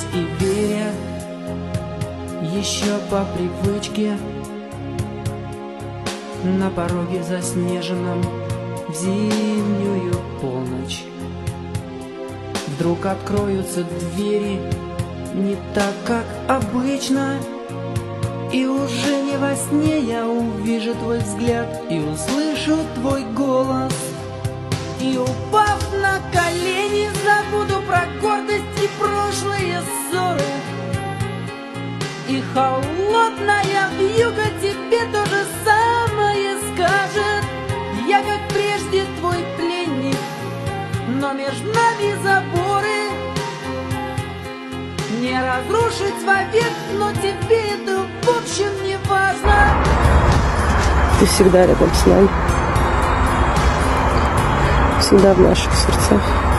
надеясь и веря, еще по привычке, на пороге заснеженном в зимнюю полночь. Вдруг откроются двери не так, как обычно, и уже не во сне я увижу твой взгляд и услышу твой голос. И упав на колени, забуду про гордость и прошлые ссоры. И холодная вьюга тебе то же самое скажет. Я как прежде твой пленник, но между нами заборы не разрушить вовек, но тебе это в общем не важно. Ты всегда рядом с нами, всегда в наших сердцах.